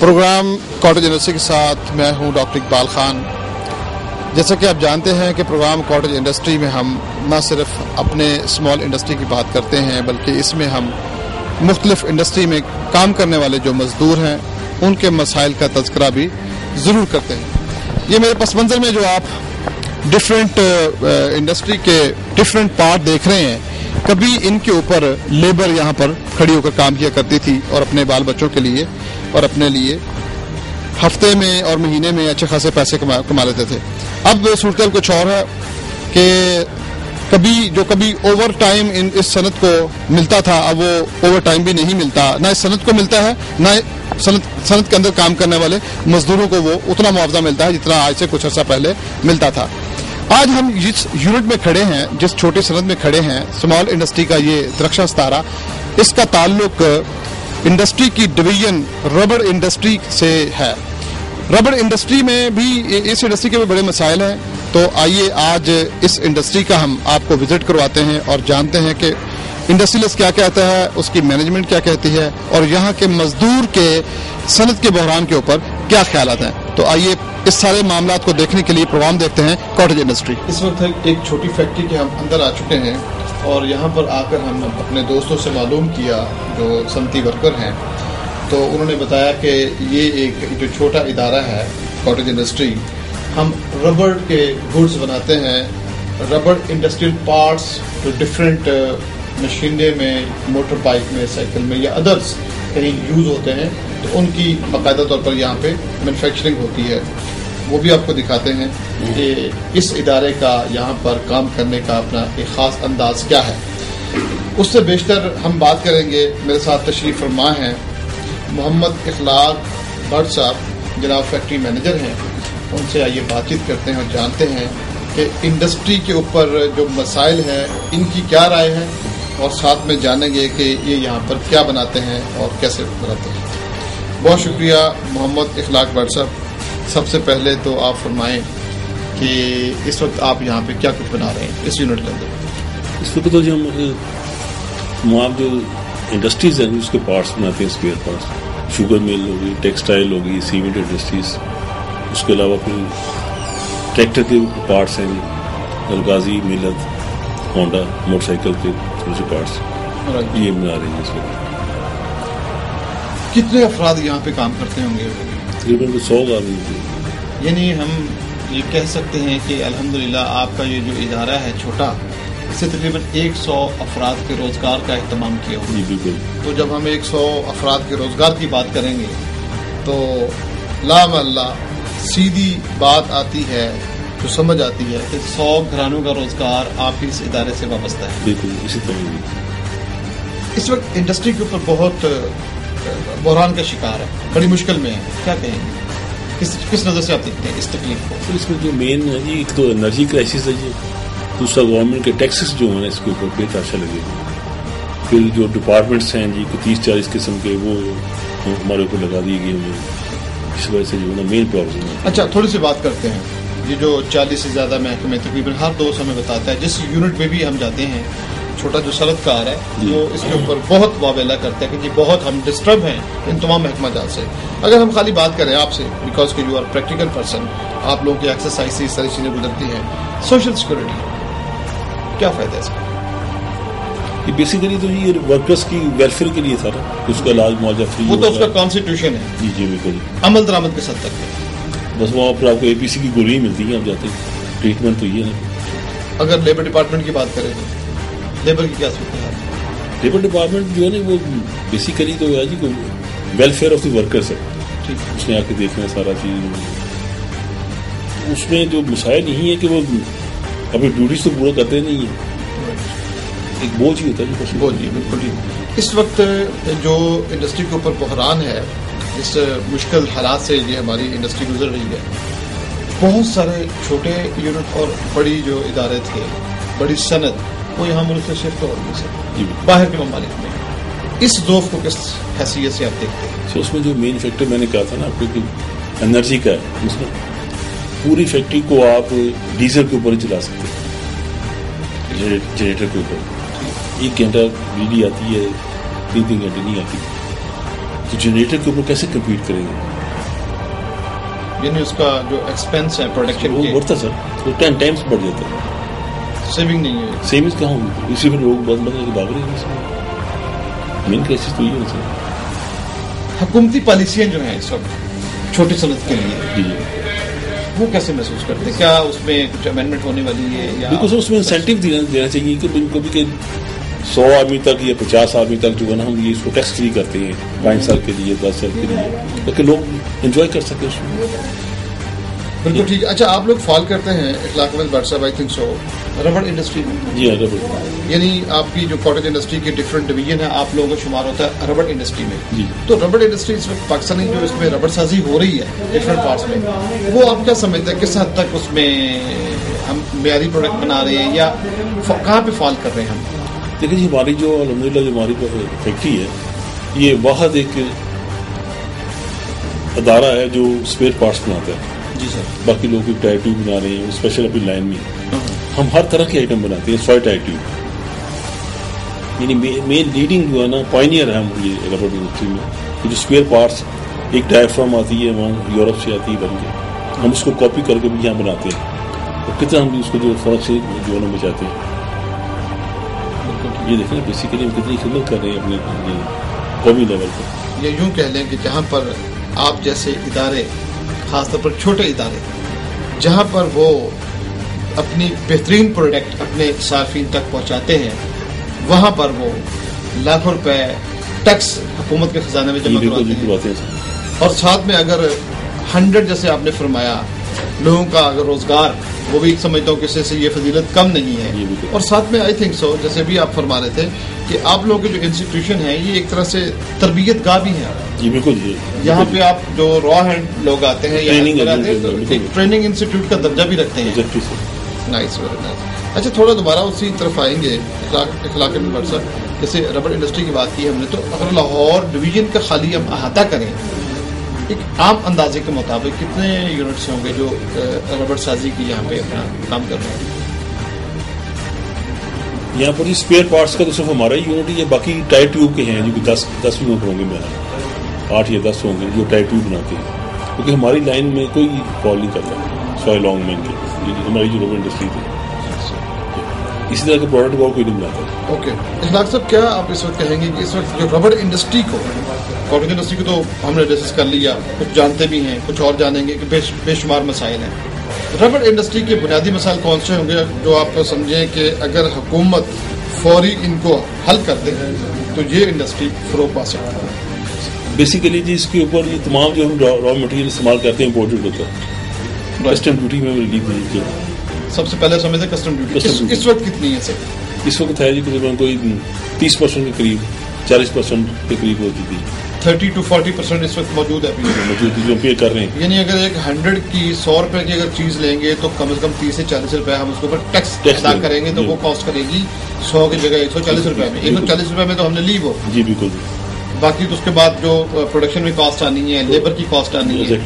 Programme cottage industry के साथ मैं हूं डॉक्टर इकबाल खान। जैसा कि आप जानते हैं कि प्रोग्राम कॉटेज इंडस्ट्री में हम न सिर्फ अपने स्मॉल इंडस्ट्री की बात करते हैं, बल्कि इसमें हम मुख्तलिफ इंडस्ट्री में काम करने वाले जो मज़दूर हैं उनके मसाइल का तज़किरा भी ज़रूर करते हैं। ये मेरे पस मंज़र में जो आप डिफरेंट इंडस्ट्री के डिफरेंट पार्ट देख रहे हैं, कभी इनके ऊपर लेबर यहाँ पर खड़ी होकर काम किया करती थी और अपने बाल बच्चों के लिए और अपने लिए हफ्ते में और महीने में अच्छे खासे पैसे कमा लेते थे। अब सूरत कुछ और है कि कभी ओवर टाइम इस सनत को मिलता था, अब वो ओवर टाइम भी नहीं मिलता, ना इस सनत को मिलता है, ना सनत के अंदर काम करने वाले मजदूरों को वो उतना मुआवजा मिलता है जितना आज से कुछ अर्सा पहले मिलता था। आज हम जिस यूनिट में खड़े हैं, जिस छोटी सनत में खड़े हैं, स्मॉल इंडस्ट्री का ये दरख्शां सितारा, इसका ताल्लुक इंडस्ट्री की डिवीजन रबड़ इंडस्ट्री से है। रबड़ इंडस्ट्री में भी, इस इंडस्ट्री के भी बड़े मसाइल हैं, तो आइए आज इस इंडस्ट्री का हम आपको विजिट करवाते हैं और जानते हैं कि इंडस्ट्रियलिस्ट क्या कहता है, उसकी मैनेजमेंट क्या कहती है और यहाँ के मजदूर के सनत के बहरान के ऊपर क्या ख्यालात हैं। तो आइए इस सारे मामलात को देखने के लिए प्रोग्राम देखते हैं कॉटेज इंडस्ट्री। इस वक्त एक छोटी फैक्ट्री के हम अंदर आ चुके हैं और यहाँ पर आकर हम अपने दोस्तों से मालूम किया जो सनती वर्कर हैं, तो उन्होंने बताया कि ये एक जो छोटा इदारा है कॉटेज इंडस्ट्री, हम रबड़ के गुड्स बनाते हैं, रबड़ इंडस्ट्रियल पार्ट्स जो डिफरेंट मशीनरी में, मोटर बाइक में, साइकिल में या अदर्स कहीं यूज़ होते हैं, तो उनकी बाकायदा तौर पर यहाँ पे मैन्युफैक्चरिंग होती है। वो भी आपको दिखाते हैं कि इस इदारे का यहाँ पर काम करने का अपना एक ख़ास अंदाज क्या है। उससे बेशतर हम बात करेंगे, मेरे साथ तशरीफ़ फरमा हैं मोहम्मद इखलाक भट्ट साहब, जनाब फैक्ट्री मैनेजर हैं। उनसे आइए बातचीत करते हैं और जानते हैं कि इंडस्ट्री के ऊपर जो मसाइल हैं इनकी क्या राय है, और साथ में जानेंगे कि ये यहाँ पर क्या बनाते हैं और कैसे बनाते हैं। बहुत शुक्रिया मोहम्मद इखलाक भट्ट साहब। सबसे पहले तो आप फरमाएं कि इस वक्त आप यहाँ पे क्या कुछ बना रहे हैं इस यूनिट के अंदर। इस वक्त तो जो हम जो इंडस्ट्रीज हैं उसके पार्ट्स बनाते हैं, स्पेयर पार्ट्स, शुगर मिल होगी, टेक्सटाइल होगी, सीमेंट इंडस्ट्रीज, उसके अलावा फिर ट्रैक्टर के पार्ट्स हैं, अलगाजी, मिलत, होंडा, मोटरसाइकिल के थोड़े से पार्ट्स ये बना रही है। इसमें कितने अफराद यहाँ पे काम करते होंगे? तकरीबन 100 आदमी। यानी हम ये कह सकते हैं कि अल्हम्दुलिल्लाह आपका ये जो इदारा है छोटा, इससे तकरीबन 100 अफराद के रोज़गार का एहतमाम किया होगा। जी बिल्कुल। तो जब हम 100 अफराद के रोज़गार की बात करेंगे तो लामल्ला सीधी बात आती है, जो समझ आती है कि 100 घरानों का रोज़गार आपके इस इदारे से वाबस्ता है। बिल्कुल इसी तरह। इस वक्त इंडस्ट्री के ऊपर बहुत बहरान का शिकार है, बड़ी मुश्किल में है, क्या कहेंगे? किस नज़र से आप देखते हैं इस तकलीफ को? तो इसमें जो मेन है जी, एक तो एनर्जी क्राइसिस है जी, दूसरा गवर्नमेंट के टैक्सेस जो हैं इसके ऊपर बेतहाशा लगे हुए, फिर जो डिपार्टमेंट्स हैं जी 30-40 किस्म के वो हमारे ऊपर लगा दिए गए हैं, इस वजह से जो है ना मेन प्रॉब्लम है। अच्छा, थोड़ी सी बात करते हैं, ये जो 40 से ज़्यादा महकमे तकरीबन हर दोस्त हमें बताता है, जिस यूनिट में भी हम जाते हैं, छोटा जो सनतकार है वो इसके ऊपर बहुत वावेला करता है कि जी बहुत हम डिस्टर्ब हैं इन तमाम महकमा जात से। अगर हम खाली बात करें आपसे, बिकॉज कि यू आर प्रैक्टिकल पर्सन, आप लोगों की एक्सरसाइज से सारी चीज़ें गुजरती हैं, सोशल सिक्योरिटी क्या फ़ायदा है इसका? ये बेसिकली तो ये वर्कर्स की वेलफेयर के लिए था ना, उसका इलाज मुआवजा फ्री, वो तो उसका कॉन्स्टिट्यूशन है। जी जी बिल्कुल, अमल दरामद के साथ तक बस वहाँ पर आपको APC की गोली मिलती है, आप जाते हैं, ट्रीटमेंट तो ये है। अगर लेबर डिपार्टमेंट की बात करें तो लेबर की क्या सूरत है? लेबर डिपार्टमेंट जो है ना वो बेसिकली तो है जी वेलफेयर ऑफ द वर्कर्स है, ठीक, उसने आके देखना है सारा चीज। उसमें जो मसाइल यही है कि वो अपनी ड्यूटीज तो पूरा करते नहीं है, एक बोझ ही होता है। बोझ ही, बिल्कुल ही। इस वक्त जो इंडस्ट्री के ऊपर बहरान है, इस मुश्किल हालात से ये हमारी इंडस्ट्री गुजर रही है, बहुत सारे छोटे यूनिट और बड़ी जो इदारे थे, बड़ी सनत, वो यहाँ मुल्क से शिफ्ट हो रही है बाहर के ममालिक में। इस ज़ौफ़ को किस हैसियत से आप देखते हैं? तो उसमें जो मेन फैक्टर मैंने कहा था ना आपको कि एनर्जी का है, उसमें पूरी फैक्ट्री को आप डीजल के ऊपर ही चला सकते हैं, जनरेटर के ऊपर। 1 घंटा बिजली आती है, 3 घंटे नहीं आती, तो जनरेटर के ऊपर कैसे कम्पीट करेंगे? یعنی اس کا جو ایکسپینس ہے پروڈکشن وہ بڑھتا سر، وہ 10 ٹائمس بڑھ جاتا ہے. سیونگ نہیں ہے. سیونگز کہاں ہوگی؟ اسی میں لوگ بند کے بھاگ رہے ہیں. اس میں مین کیسز تو یہ ہے سر. حکومتی پالیسیاں جو ہیں اس وقت چھوٹی صنعت کے لیے جی وہ کیسے محسوس کرتے ہیں؟ کیا اس میں کچھ امینڈمنٹ ہونے والی ہے یا بالکل سر، اس میں انسینٹیو دینا چاہیے کہ بالکل بھی کہ 100 آدمی تک یا 50 آدمی تک جو ہے نا ہم یہ اس کو ٹیکس فری کرتے ہیں 5 سال کے لیے 10 سال کے لیے تاکہ لوگ انجوائے کر سکیں اس میں. بالکل ٹھیک. اچھا آپ لوگ فال کرتے ہیں اخلاق احمد بٹ صاحب I think so rubber industry میں؟ جی ہاں ربڑ. یعنی آپ کی جو کاٹیج انڈسٹری کی ڈفرینٹ ڈویژن ہے آپ لوگوں کا شمار ہوتا ہے ربڑ انڈسٹری میں. جی تو ربڑ انڈسٹری اس وقت پاکستانی جو اس میں ربڑ سازی ہو رہی ہے ڈفرینٹ پارٹس میں، وہ آپ کیا سمجھتے ہیں کس حد تک اس میں ہم معیاری پروڈکٹ بنا رہے ہیں یا کہاں پہ فال کر رہے ہیں ہم؟ دیکھیں جی ہماری جو الحمدللہ جو ہماری فیکٹری ہے یہ واحد ایک ادارہ ہے جو اسپیئر پارٹس بناتا ہے. جی سر. باقی لوگ ٹائر ٹیوب بنا رہے ہیں اسپیشل اپنی لائن میں. ہم ہر طرح کی آئٹم بناتے ہیں. سوائے ٹائر ٹیوب یعنی مین لیڈنگ جو ہے نا پائنیئر ہے ہم یہ ربڑ انڈسٹری میں. جو اسپیئر پارٹس ایک ڈائفرام آتی ہے وہاں یورپ سے آتی ہے بن کے ہم اس کو کاپی کر کے بھی یہاں بناتے ہیں. اور کتنا ہم اس کو جو فرق سے جو ہے نا بچاتے ہیں. یہ دیکھیں بیسیکلی ہم کتنی خدمت کر رہے ہیں اپنے قومی لیول پر. یہ یوں کہہ لیں کہ جہاں پر آپ جیسے ادارے خاص طور پر چھوٹے ادارے جہاں پر وہ اپنی بہترین پروڈکٹ اپنے صارفین تک پہنچاتے ہیں وہاں پر وہ لاکھوں روپے ٹیکس حکومت کے خزانے میں جمع کرواتے ہیں. اور ساتھ میں اگر 100 جیسے آپ نے فرمایا لوگوں کا اگر روزگار وہ بھی سمجھتا ہوں کسی سے یہ فضیلت کم نہیں ہے. اور ساتھ میں آئی تھنک سو جیسے بھی آپ فرما رہے تھے کہ آپ لوگوں کے جو انسٹیٹیوشن ہے یہ ایک طرح سے تربیت گاہ بھی ہے. جی بالکل. یہاں پہ آپ جو را ہینڈ لوگ آتے ہیں یا ٹریننگ انسٹیٹیوٹ کا درجہ بھی رکھتے ہیں. Nice very nice. اچھا تھوڑا دوبارہ اسی طرف آئیں گے اخلاق احمد صاحب. جیسے ربڑ انڈسٹری کی بات کی ہم نے تو اگر لاہور ڈویژن کا خالی ہم احاطہ کریں ایک عام اندازے کے مطابق کتنے یونٹس ہوں گے جو ربڑ سازی کی یہاں پہ اپنا کام کر رہے ہیں؟ یہاں پر اسپیئر پارٹس کا تو صرف ہمارا ہی یونٹ ہے. باقی ٹائر ٹیوب کے ہیں جو 10 یونٹ ہوں گے میرا 8 یا 10 ہوں گے جو ٹائر ٹیوب بناتے ہیں کیونکہ ہماری لائن میں کوئی فال نہیں کرتا سوائے لانگ مین کے. ہماری جو ربڑ انڈسٹری تھی اسی طرح کے پروڈکٹ کو کوئی نہیں بناتا. اوکے اخلاق صاحب کیا آپ اس وقت کہیں گے کہ اس وقت جو ربڑ انڈسٹری کو کاٹیج انڈسٹری کو تو ہم نے ڈسکس کر لیا کچھ جانتے بھی ہیں کچھ اور جانیں گے کہ بے شمار مسائل ہیں. ربڑ انڈسٹری کے بنیادی مسائل کون سے ہوں گے جو آپ کو سمجھیں کہ اگر حکومت فوری ان کو حل کر دے تو یہ انڈسٹری فروغ پا سکتا ہے؟ بیسیکلی جی اس کے اوپر یہ تمام جو ہم را مٹیریل استعمال کرتے ہیں امپورٹڈ ہوتا ہے. کسٹم ڈیوٹی میں ریلیف ملنی چاہیے. سب سے پہلے سمجھتے ہیں کسٹم ڈیوٹی اس وقت کتنی ہے سر؟ اس وقت ہے جی تقریباً کوئی 30% کے قریب 40% کے قریب ہوتی تھی. 30 to 40% اس وقت موجود ہے جو پے کر رہے ہیں. یعنی اگر ایک 100 کی 100 روپے کی اگر چیز لیں گے تو کم از کم 30 سے 40 روپے ہم اس کے اوپر ٹیکس ادا کریں گے تو وہ کاسٹ کرے گی 100 کی جگہ 140 روپے میں. 140 روپے میں تو ہم نے لی وہ. جی بالکل. باقی تو اس کے بعد جو پروڈکشن میں کاسٹ آنی ہے لیبر کی کاسٹ آنی ہے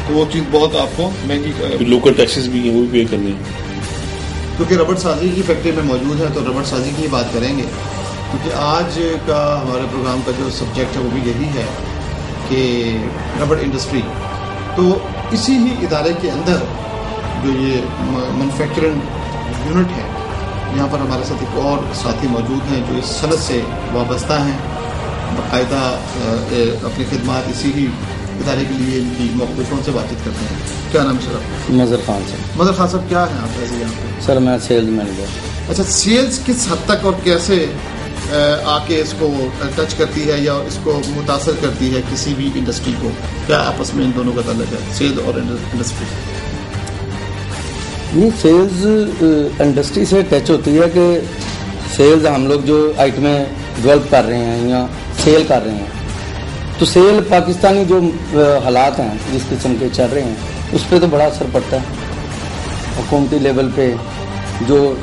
تو وہ چیز بہت آپ کو مہنگی. لوکل ٹیکسز بھی ہیں وہ بھی پے کرنے ہیں. کیونکہ ربڑ سازی کی فیکٹری میں موجود ہے تو ربڑ سازی کی بات کریں گے کیونکہ آج کا ہمارے پروگرام کا جو سبجیکٹ ہے وہ بھی یہی ہے کہ ربڑ انڈسٹری. تو اسی ہی ادارے کے اندر جو یہ مینوفیکچرنگ یونٹ ہے یہاں پر ہمارے ساتھ ایک اور ساتھی موجود ہیں جو اس صنعت سے وابستہ ہیں باقاعدہ اپنی خدمات اسی ہی ادارے کے لیے ان کی مخلوقوں سے بات چیت کرتے ہیں. کیا نام ہے سر؟ مظہر خان صاحب. مظہر خان صاحب کیا ہیں آپ ویسے یہاں پہ؟ سر میں سیلز مینیجر. اچھا سیلز کس حد تک اور کیسے آ کے اس کو ٹچ کرتی ہے یا اس کو متاثر کرتی ہے کسی بھی انڈسٹری کو؟ کیا آپس میں ان دونوں کا تعلق ہے سیلز اور انڈسٹری؟ نہیں سیلز انڈسٹری سے ٹچ ہوتی ہے کہ سیلز ہم لوگ جو آئٹمیں ڈیولپ کر رہے ہیں یا سیل کر رہے ہیں تو سیل پاکستانی جو حالات ہیں جس قسم کے چل رہے ہیں اس پہ تو بڑا اثر پڑتا ہے حکومتی لیول پہ. جو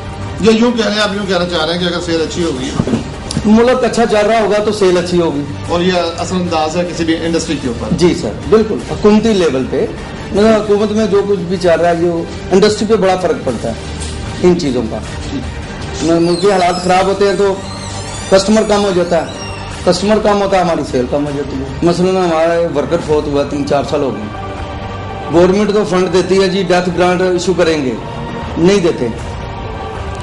یہ یوں کہہ رہے ہیں آپ یوں کہنا چاہ رہے ہیں کہ اگر سیل اچھی ہوگی ملک اچھا چل رہا ہوگا تو سیل اچھی ہوگی اور یہ اثر انداز ہے کسی بھی انڈسٹری کے اوپر. جی سر بالکل حکومتی لیول پہ مطلب حکومت میں جو کچھ بھی چل رہا ہے جو انڈسٹری پہ بڑا فرق پڑتا ہے ان چیزوں کا. ملکی حالات خراب ہوتے ہیں تو کسٹمر کم ہو جاتا ہے. کسٹمر کم ہوتا ہے ہماری سیل کم ہو جاتی ہے. مثلاً ہمارے ورکر فوت ہوا 3-4 سال ہو گئے गवर्नमेंट को फंड देती है जी, डेथ ग्रांट इशू करेंगे, नहीं देते,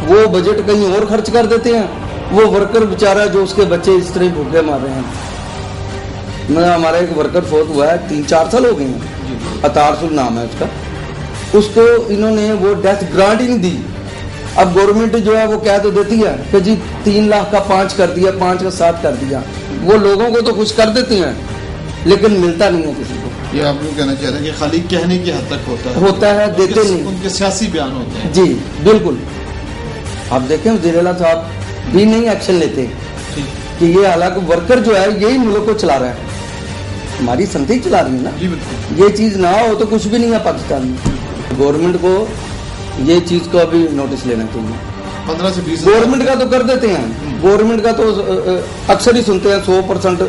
वो बजट कहीं और खर्च कर देते हैं। वो वर्कर बेचारा जो उसके बच्चे इस तरह भूखे मार रहे हैं। हमारा एक वर्कर फौत हुआ है, 3-4 साल हो गए हैं, अतारसुल नाम है उसका, उसको इन्होंने वो डेथ ग्रांट ही नहीं दी। अब गवर्नमेंट जो है वो कह तो देती है कि जी 3 लाख का 5 कर दिया, 5 का 7 कर दिया, वो लोगों को तो खुश कर देते हैं लेकिन मिलता नहीं है किसी को। ये आप लोग कहना चाह रहे हैं कि खाली कहने की हद तक होता है, देते नहीं, उनके सियासी बयान होते हैं। जी बिल्कुल। आप देखें वज़ीर-ए-आला साहब भी नहीं एक्शन लेते कि ये, हालांकि वर्कर जो है यही मुल्क को चला रहा है, हमारी संस्था चला रही है ना। जी बिल्कुल। ये चीज़ ना हो तो कुछ भी नहीं है पाकिस्तान में। गवर्नमेंट को ये चीज़ को अभी नोटिस लेना चाहिए। 15 से 20 गवर्नमेंट का तो कर देते हैं, गवर्नमेंट का तो अक्सर ही सुनते हैं 100%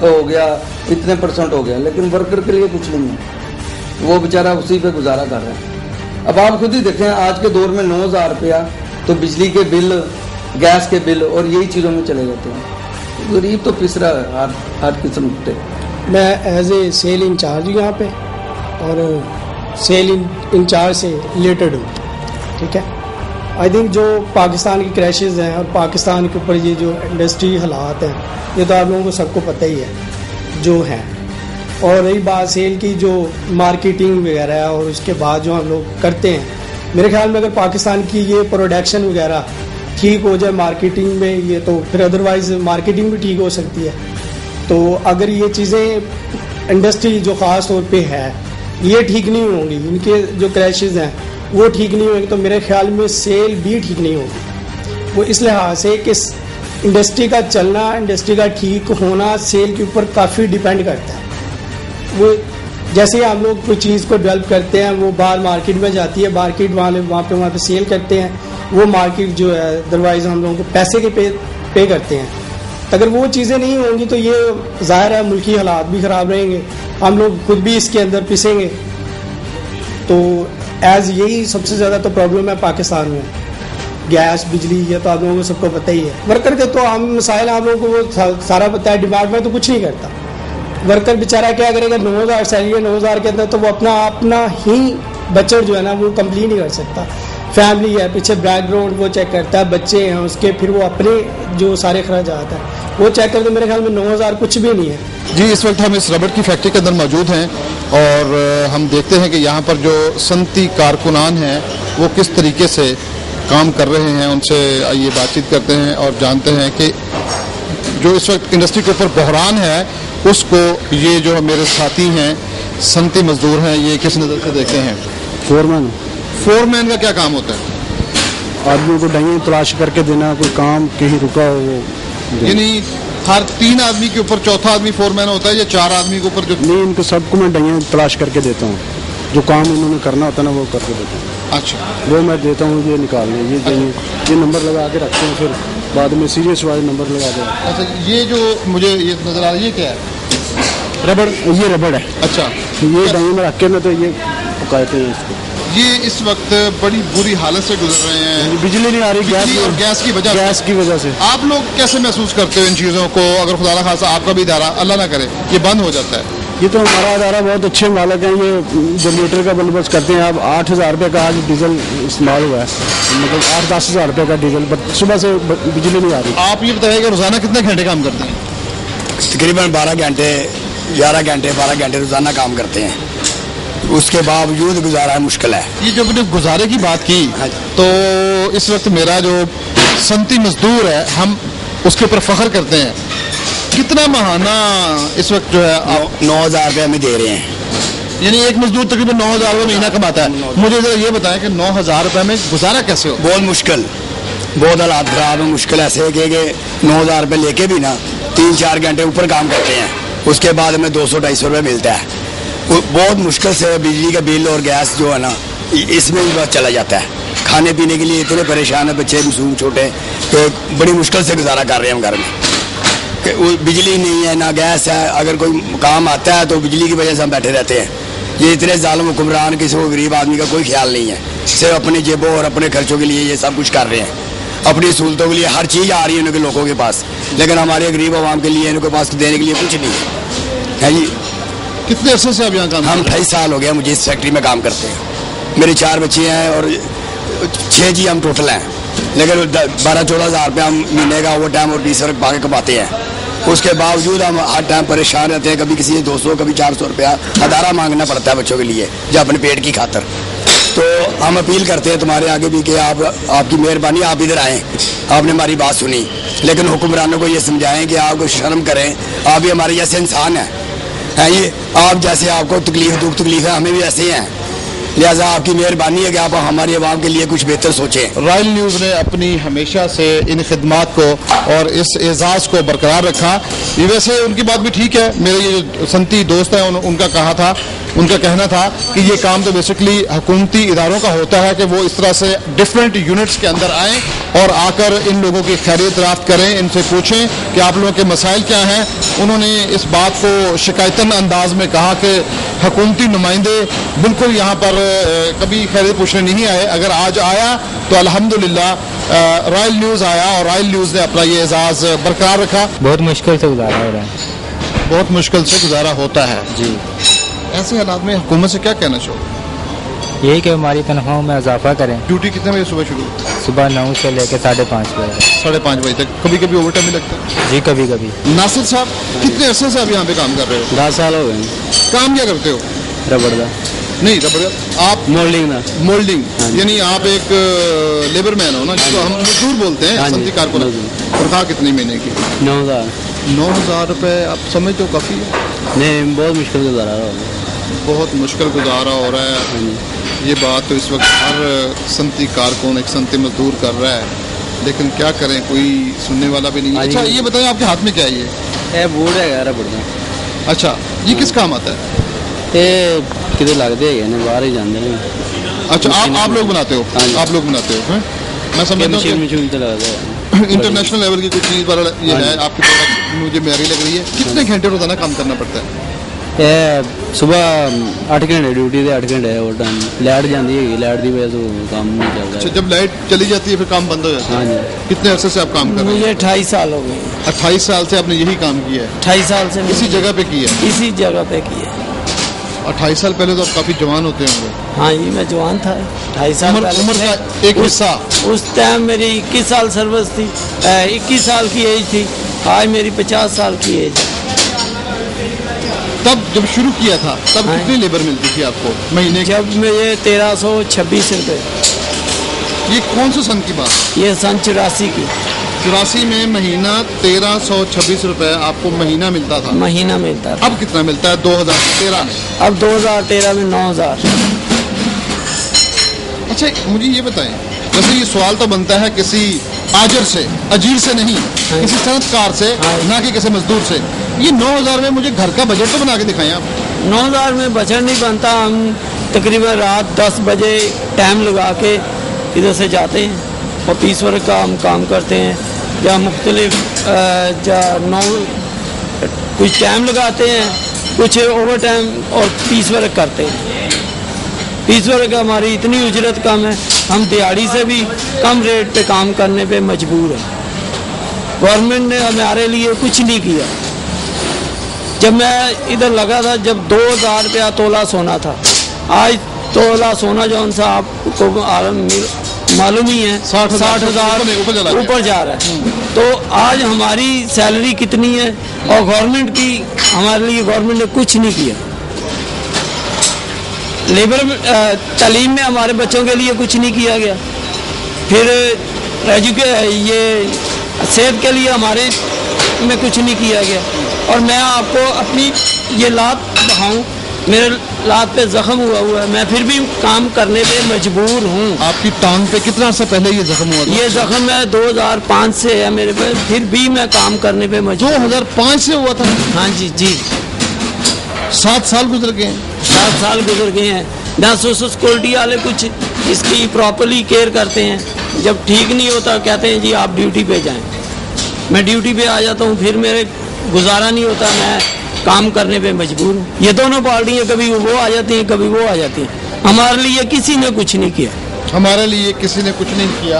हो गया, इतने % हो गया, लेकिन वर्कर के लिए कुछ नहीं है, वो बेचारा उसी पे गुजारा कर रहा है। अब आप खुद ही देखें, आज के दौर में 9,000 रुपया तो बिजली के बिल, गैस के बिल और यही चीज़ों में चले जाते हैं। गरीब तो पिस रहा है हर किस्म के। मैं एज ए सेल इंचार्ज हूँ यहाँ पे, और सेल इंचार्ज से रिलेटेड हूँ, ठीक है। आई थिंक जो पाकिस्तान की क्रैशेज़ हैं और पाकिस्तान के ऊपर ये जो इंडस्ट्री हालात हैं, ये तो आप लोगों को सबको पता ही है जो हैं। और रही बात सेल की, जो मार्केटिंग वगैरह है और उसके बाद जो हम लोग करते हैं, मेरे ख्याल में अगर पाकिस्तान की ये प्रोडक्शन वगैरह ठीक हो जाए मार्केटिंग में, ये तो फिर अदरवाइज़ मार्केटिंग भी ठीक हो सकती है। तो अगर ये चीज़ें इंडस्ट्री जो ख़ास तौर पे है ये ठीक नहीं होंगी, इनके जो क्रैशेज़ हैं वो ठीक नहीं होंगे, तो मेरे ख्याल में सेल भी ठीक नहीं होगी। वो इस लिहाज से कि इंडस्ट्री का चलना, इंडस्ट्री का ठीक होना सेल के ऊपर काफ़ी डिपेंड करता है। वो जैसे ही हम लोग कोई चीज़ को डेवलप करते हैं, वो बाहर मार्केट में जाती है, मार्केट वाले वहाँ पे सेल करते हैं, वो मार्केट जो है अदरवाइज़ हम लोगों को पैसे के पे करते हैं। अगर वो चीज़ें नहीं होंगी तो ये ज़ाहिर है मुल्की हालात भी ख़राब रहेंगे, हम लोग खुद भी इसके अंदर पिसेंगे। तो यही सबसे ज़्यादा तो प्रॉब्लम है पाकिस्तान में, गैस, बिजली, ये तो आप लोगों को सबको पता ही है। वर्कर के तो आम मसाइल आप लोगों को वो सारा पता है, डिमांड में तो कुछ नहीं करता। वर्कर बेचारा क्या करेगा, 9,000 सैलरी है, 9,000 के अंदर तो वो अपना ही बजट जो है ना वो कंप्लीट नहीं कर सकता। फैमिली है, पीछे बैकग्राउंड वो चेक करता है, बच्चे हैं उसके, फिर वो अपने जो सारे खर्चात हैं वो चेक करते। मेरे ख्याल में 9,000 कुछ भी नहीं है। जी, इस वक्त हम इस रबड़ की फैक्ट्री के अंदर मौजूद हैं और हम देखते हैं कि यहाँ पर जो सनती कारकुनान हैं वो किस तरीके से काम कर रहे हैं। उनसे आइए बातचीत करते हैं और जानते हैं कि जो इस वक्त इंडस्ट्री के ऊपर बहरान है उसको ये जो मेरे साथी हैं सनती मजदूर हैं ये किस नज़र से देखते हैं। फोरमैन का क्या काम होता है? आदमी को डाइयाँ तलाश करके देना, कोई काम कहीं रुका हो वो, यानी हर 3 आदमी के ऊपर चौथा आदमी फोरमैन होता है या 4 आदमी के ऊपर? जो नहीं, इनको सबको मैं डाइयाँ तलाश करके देता हूँ, जो काम उन्होंने करना होता है ना वो करके देता हूँ। अच्छा, वो मैं देता हूँ, ये निकालने, ये चाहिए, ये नंबर लगा के रखते हैं, फिर बाद में सीरियस वाले नंबर लगा दें। अच्छा, ये जो मुझे ये नज़र आ रहा है ये क्या है? रबड़, ये रबड़ है। अच्छा, ये डाइयाँ में रख के ना तो ये पकाते हैं इसको। ये इस वक्त बड़ी बुरी हालत से गुजर रहे हैं, बिजली नहीं आ रही, गैस की वजह से। आप लोग कैसे महसूस करते हो इन चीज़ों को? अगर खुदा ना खासा आपका भी इदारा, अल्लाह ना करे, ये बंद हो जाता है? ये तो हमारा इदारा बहुत अच्छे मालक हैं, ये जनरेटर का बंदोबस्त करते हैं। अब 8,000 रुपये का आज डीजल इस्तेमाल हुआ है, मतलब 8-10 हज़ार रुपये का डीजल, सुबह से बिजली नहीं आ रही। आप ये बताइए कि रोज़ाना कितने घंटे काम करते हैं? तकरीबन 12 घंटे 11 घंटे 12 घंटे रोज़ाना काम करते हैं, उसके बावजूद गुजारा मुश्किल है। ये जब आपने गुजारे की बात की तो इस वक्त मेरा जो सनती मजदूर है हम उसके ऊपर फख्र करते हैं। कितना महाना इस वक्त जो है 9,000 रुपये हमें दे रहे हैं, यानी एक मजदूर तकरीबन 9,000 रुपये महीना कमाता है। मुझे जरा ये बताएं कि 9,000 रुपये में गुजारा कैसे हो? बहुत मुश्किल, बहुत हालात खराब है। मुश्किल ऐसे है कि 9,000 रुपये लेके भी ना 3-4 घंटे ऊपर काम करते हैं, उसके बाद हमें 200-250 रुपये मिलता है। बहुत मुश्किल से बिजली का बिल और गैस जो है ना इसमें भी बहुत चला जाता है। खाने पीने के लिए इतने परेशान है बच्चे मासूम छोटे, तो बड़ी मुश्किल से गुजारा कर रहे हैं हम घर में। बिजली नहीं है ना गैस है, अगर कोई काम आता है तो बिजली की वजह से हम बैठे रहते हैं। ये इतने जालिम हुक्मरान, किसी को गरीब आदमी का कोई ख्याल नहीं है, सिर्फ अपने जेबों और अपने खर्चों के लिए ये सब कुछ कर रहे हैं। अपनी सहूलतों के लिए हर चीज़ आ रही है उनके लोगों के पास, लेकिन हमारे गरीब आवाम के लिए इनके पास देने के लिए कुछ नहीं है जी। कितने अरसे से आप यहाँ काम हम 28 साल हो गया मुझे इस फैक्ट्री में काम करते हैं। मेरे 4 बच्चे हैं और 6 जी हम टोटल हैं, लेकिन 12-14 हज़ार रुपये हम महीने का ओवर टाइम और 20 वर्क पाके कमाते हैं। उसके बावजूद हम हर टाइम परेशान रहते हैं, कभी किसी 200 कभी 400 रुपया अदारा मांगना पड़ता है बच्चों के लिए जो अपने पेट की खातर। तो हम अपील करते हैं तुम्हारे आगे भी कि आपकी मेहरबानी आप इधर आएँ, आपने हमारी बात सुनी, लेकिन हुक्मरानों को ये समझाएं कि आपको शर्म करें, आप भी हमारे जैसे इंसान हैं ये, आप जैसे आपको दुख तकलीफ है हमें भी ऐसे ही हैं, लिहाजा आपकी मेहरबानी है कि आप हमारी आवाम के लिए कुछ बेहतर सोचें। रॉयल न्यूज़ ने अपनी हमेशा से इन खिदमात को और इस एजाज़ को बरकरार रखा। ये वैसे उनकी बात भी ठीक है, मेरे ये जो सनती दोस्त हैं उनका कहना था कि ये काम तो बेसिकली हुकूमती इदारों का होता है कि वो इस तरह से डिफरेंट यूनिट्स के अंदर आएँ और आकर इन लोगों की खैरियत राफ्त करें, इनसे पूछें कि आप लोगों के मसाइल क्या हैं। उन्होंने इस बात को शिकायतन अंदाज में कहा कि हुकूमती नुमाइंदे बिल्कुल यहाँ पर कभी खैरियत पूछने नहीं आए, अगर आज आया तो अल्हम्दुलिल्लाह रॉयल न्यूज़ आया और रॉयल न्यूज़ ने अपना ये एजाज़ बरकरार रखा। बहुत मुश्किल से गुजारा हो रहा है, बहुत मुश्किल से गुजारा होता है जी। ऐसे हालात में हुकूमत से क्या कहना चाहोगे? यही कि हमारी तनख्वाहों में इजाफा करें। ड्यूटी कितने बजे सुबह शुरू? सुबह 9 से लेकर 5:30 बजे। 5:30 बजे तक? कभी कभी ओवर टाइम भी लगता है? जी कभी कभी। नासिर साहब, कितने अरसे से आप यहाँ पे काम कर रहे हो? 10 साल हो गए। काम क्या करते हो? रबड़ का नहीं, रबड़ आप मोल्डिंग यानी आप एक लेबर मैन हो ना, जिसको हम मजदूर बोलते हैं, सनती कारकुन। तनख्वाह कितनी महीने की? 9,000 रुपये। आप समझते हो काफ़ी है? नहीं, बहुत मुश्किल गुजारा हो रहा है, बहुत मुश्किल गुजारा हो रहा है। ये बात तो इस वक्त हर सनती कारकुन एक सनती मजदूर कर रहा है, लेकिन क्या करें, कोई सुनने वाला भी नहीं। अच्छा ये बताएं, आपके हाथ में क्या है? ये बोर्ड है रबड़ का। अच्छा, ये किस काम आता है? ये किधर लगते हैं, बाहर ही जाते हैं। अच्छा, आप लोग बनाते हो? आप लोग बनाते हो? मैं समझता हूँ इंटरनेशनल लेवल की कुछ चीज़ पर ये है, आपकी प्रोडक्ट मुझे मेरी लग रही है। कितने घंटे रोजाना काम करना पड़ता है? सुबह 8 घंटे ड्यूटी से 8 घंटे ओवर टाइम। लाइट जाती है, लाइट की वजह से काम नहीं चलता। अच्छा, जब लाइट चली जाती है फिर काम बंद हो जाता है? हाँ जी। कितने अरसे से आप काम कर रहे हैं? मुझे 28 साल हो गए। 28 साल से आपने यही काम किया है? 28 साल से इसी जगह पे किया है? इसी जगह पे किया। 28 साल पहले तो आप काफी जवान होते होंगे। हाँ जी, मैं जवान था। 28 साल उम्र का एक हिस्सा। उस टाइम मेरी 21 साल सर्विस थी, 21 साल की एज थी। आज मेरी 50 साल की एज है। तब जब शुरू किया था तब कितनी लेबर मिलती थी आपको महीने की? जब मुझे 1326 रुपये। ये कौन से सन की बात? ये सन 84 की। 84 में महीना 1326 रुपए आपको महीना मिलता था? महीना मिलता था। अब कितना मिलता है 2013 में? अब 2013 में 9,000। अच्छा, मुझे ये बताएं, वैसे ये सवाल तो बनता है किसी आजर से, अजीर से नहीं, किसी सनतकार से, ना कि किसी मजदूर से। ये 9,000 में मुझे घर का बजट तो बना के दिखाएं आप। 9,000 में बजट नहीं बनता। हम तकरीबन रात 10 बजे टाइम लगा के इधर से जाते हैं और 30 वर्क का हम काम करते हैं, या मुख्तलिफ कुछ टाइम लगाते हैं, कुछ ओवर टाइम और 30 वर्क करते हैं। 30 वर्क हमारी इतनी उजरत कम है, हम दिहाड़ी से भी कम रेट पे काम करने पे मजबूर हैं। गवर्नमेंट ने हमारे लिए कुछ नहीं किया। जब मैं इधर लगा था, जब 2,000 रुपया तोला सोना था, आज तोला सोना जो सा आपको मालूम ही है 60,000 ऊपर जा रहा है। तो आज हमारी सैलरी कितनी है, और गवर्नमेंट की हमारे लिए गवर्नमेंट ने कुछ नहीं किया। लेबर तालीम में हमारे बच्चों के लिए कुछ नहीं किया गया। फिर ये सेहत के लिए हमारे में कुछ नहीं किया गया। और मैं आपको अपनी ये लात दिखाऊं, मेरे लात पे जख्म हुआ है, मैं फिर भी काम करने पे मजबूर हूँ। आपकी टांग पे कितना अर्सा पहले ये जख्म हुआ था? ये जख्म है 2005 से है मेरे पे, फिर भी मैं काम करने पे मजबूर। 2005 से हुआ था? हाँ जी जी। 7 साल गुजर गए हैं। 7 साल गुजर गए हैं। ना सिक्योरिटी वाले कुछ इसकी प्रॉपरली केयर करते हैं। जब ठीक नहीं होता कहते हैं जी आप ड्यूटी पे जाएं। मैं ड्यूटी पे आ जाता हूँ, फिर मेरे गुजारा नहीं होता, मैं काम करने पे मजबूर हूँ। ये दोनों पार्टियाँ कभी वो आ जाती हैं, कभी वो आ जाती हैं। हमारे लिए किसी ने कुछ नहीं किया। हमारे लिए किसी ने कुछ नहीं किया।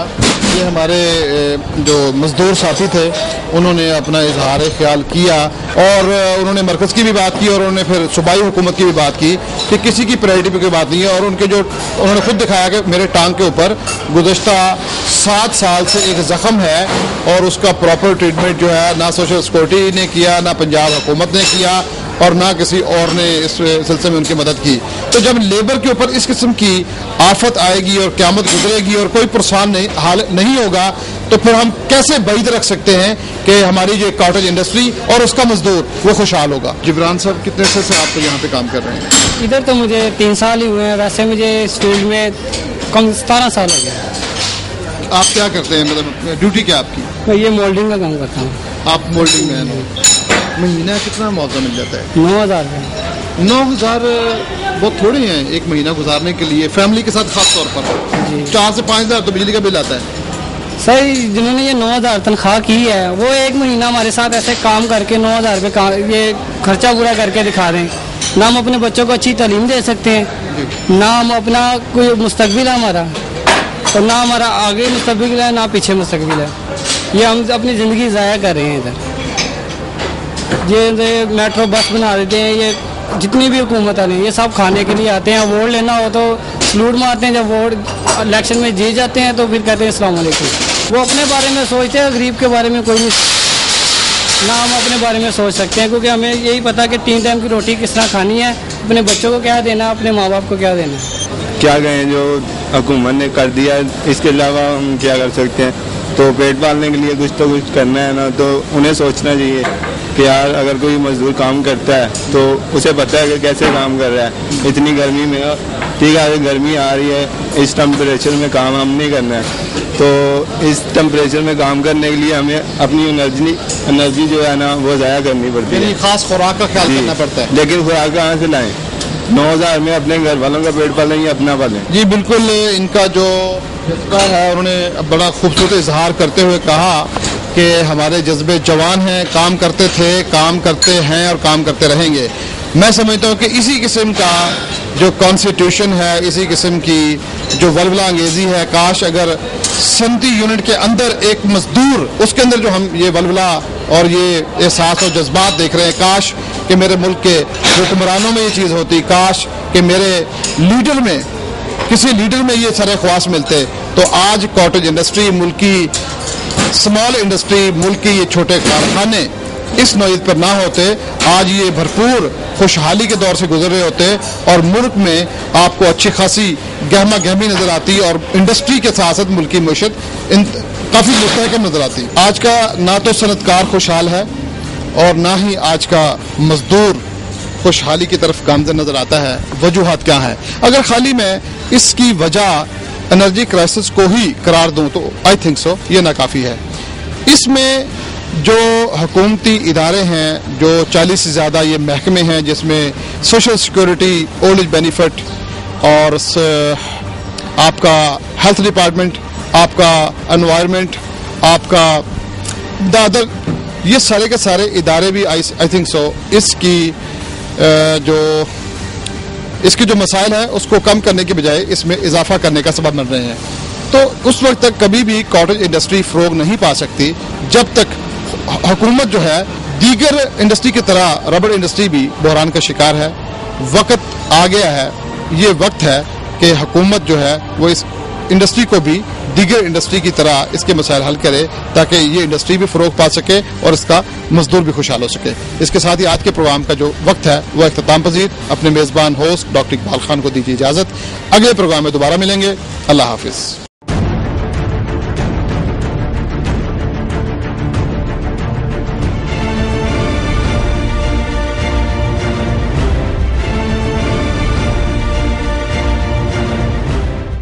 یہ ہمارے جو مزدور ساتھی تھے انہوں نے اپنا اظہار خیال کیا اور انہوں نے مرکز کی بھی بات کی اور انہوں نے پھر صوبائی حکومت کی بھی بات کی کہ کسی کی پرائرٹی پہ کوئی بات نہیں ہے، اور ان کے جو انہوں نے خود دکھایا کہ میرے ٹانگ کے اوپر گزشتہ 7 سال سے ایک زخم ہے اور اس کا پراپر ٹریٹمنٹ جو ہے نہ سوشل سیکورٹی نے کیا، نہ پنجاب حکومت نے کیا اور نہ کسی اور نے اس سلسلے میں ان کی مدد کی۔ تو جب لیبر کے اوپر اس قسم کی آفت آئے گی اور قیامت گزرے گی اور کوئی پرسان حال نہیں ہوگا تو پھر ہم کیسے بعید رکھ سکتے ہیں کہ ہماری جو کاٹیج انڈسٹری اور اس کا مزدور وہ خوشحال ہوگا؟ جبران صاحب کتنے عرصے سے آپ یہاں پہ کام کر رہے ہیں؟ ادھر تو مجھے 3 سال ہی ہوئے ہیں، ویسے مجھے اس فیلڈ میں کم 17 سال ہو گیا۔ آپ کیا کرتے ہیں، مطلب ڈیوٹی کیا آپ کی؟ میں یہ مولڈنگ کا کام کرتا ہوں۔ آپ مولڈنگ مین ہو، مہینہ کتنا معاوضہ مل جاتا ہے؟ 9,000 روپے۔ 9,000 بہت تھوڑے ہیں ایک مہینہ گزارنے کے لیے، فیملی کے ساتھ خاص طور پر 4 سے 5,000 تو بجلی کا بل آتا ہے۔ سر جنہوں نے یہ 9,000 تنخواہ کی ہے وہ ایک مہینہ ہمارے ساتھ ایسے کام کر کے 9,000 روپے یہ خرچہ پورا کر کے دکھا دیں، نہ ہم اپنے بچوں کو اچھی تعلیم دے سکتے ہیں، نہ ہم اپنا کوئی مستقبل ہے ہمارا، اور نہ ہمارا آگے مستقبل ہے نہ پیچھے مستقبل ہے۔ یہ ہم اپنی زندگی ضائع کر رہے ہیں ادھر۔ یہ میٹرو بس بنا دیتے ہیں، یہ جتنی بھی حکومت والے یہ سب کھانے کے لیے آتے ہیں، ووٹ لینا ہو تو سلوٹ مارتے ہیں، جب ووٹ الیکشن میں جیت جاتے ہیں تو پھر کہتے ہیں السلام علیکم۔ وہ اپنے بارے میں سوچتے ہیں، غریب کے بارے میں کوئی نہیں، نہ ہم اپنے بارے میں سوچ سکتے ہیں، کیونکہ ہمیں یہی پتا کہ 3 ٹائم کی روٹی کس طرح کھانی ہے، اپنے بچوں کو کیا دینا، اپنے ماں باپ کو کیا دینا۔ کیا کہیں جو حکومت نے کر دیا، اس کے علاوہ ہم کیا کر سکتے ہیں؟ تو پیٹ پالنے کے لیے کچھ تو کچھ کرنا ہے نا، تو انہیں سوچنا چاہیے کہ یار اگر کوئی مزدور کام کرتا ہے تو اسے پتہ ہے کہ کیسے کام کر رہا ہے۔ اتنی گرمی میں ٹھیک ہے، گرمی آ رہی ہے، اس ٹمپریچر میں کام ہم نہیں کرنا ہے، تو اس ٹمپریچر میں کام کرنے کے لیے ہمیں اپنی انرجی جو ہے نا وہ ضائع کرنی پڑتی ہے، خاص خوراک کا خیال کرنا پڑتا ہے۔ لیکن خوراک کہاں سے لائیں؟ 9,000 میں اپنے گھر والوں کا پیٹ پالیں یا اپنا پالیں؟ جی بالکل، ان کا جو جذبہ ہے انہوں نے بڑا خوبصورت اظہار کرتے ہوئے کہا کہ ہمارے جذبے جوان ہیں، کام کرتے تھے، کام کرتے ہیں اور کام کرتے رہیں گے۔ میں سمجھتا ہوں کہ اسی قسم کا جو کانسٹیٹیوشن ہے، اسی قسم کی جو ولولہ انگیزی ہے، کاش اگر صنعتی یونٹ کے اندر ایک مزدور، اس کے اندر جو ہم یہ ولولہ اور یہ احساس اور جذبات دیکھ رہے ہیں، کاش کہ میرے ملک کے حکمرانوں میں یہ چیز ہوتی، کاش کہ میرے لیڈر میں، کسی لیڈر میں یہ سارے خواص ملتے، تو آج کاٹیج انڈسٹری، ملک کی اسمال انڈسٹری، ملک کے یہ چھوٹے کارخانے اس نوعیت پر نہ ہوتے، آج یہ بھرپور خوشحالی کے دور سے گزر رہے ہوتے اور ملک میں آپ کو اچھی خاصی گہما گہمی نظر آتی اور انڈسٹری کے ساتھ ساتھ ملکی معیشت کافی مستحکم نظر آتی۔ آج کا نہ تو صنعت کار خوشحال ہے اور نہ ہی آج کا مزدور خوشحالی کی طرف گامزن نظر آتا ہے۔ وجوہات کیا ہیں؟ اگر خالی میں اس کی وجہ انرجی کرائسس کو ہی قرار دوں تو آئی تھنک سو یہ ناکافی ہے۔ اس میں جو حکومتی ادارے ہیں، جو 40 سے زیادہ یہ محکمے ہیں، جس میں social security, old age benefit اور آپ کا ہیلتھ ڈپارٹمنٹ، آپ کا انوائرمنٹ، آپ کا دادر، یہ سارے کے سارے ادارے بھی آئی تھنک سو اس کی جو مسائل ہیں اس کو کم کرنے کے بجائے اس میں اضافہ کرنے کا سبب بن رہے ہیں۔ تو اس وقت تک کبھی بھی کاٹیج انڈسٹری فروغ نہیں پا سکتی جب تک حکومت جو ہے دیگر انڈسٹری کی طرح ربڑ انڈسٹری بھی بحران کا شکار ہے۔ وقت آ گیا ہے، یہ وقت ہے کہ حکومت جو ہے وہ اس انڈسٹری کو بھی دیگر انڈسٹری کی طرح اس کے مسائل حل کرے تاکہ یہ انڈسٹری بھی فروغ پا سکے اور اس کا مزدور بھی خوشحال ہو سکے۔ اس کے ساتھ ہی آج کے پروگرام کا جو وقت ہے وہ اختتام پذیر۔ اپنے میزبان ہوسٹ ڈاکٹر اقبال خان کو دیجیے اجازت، اگلے پروگرام میں دوبارہ ملیں گے۔ اللہ حافظ۔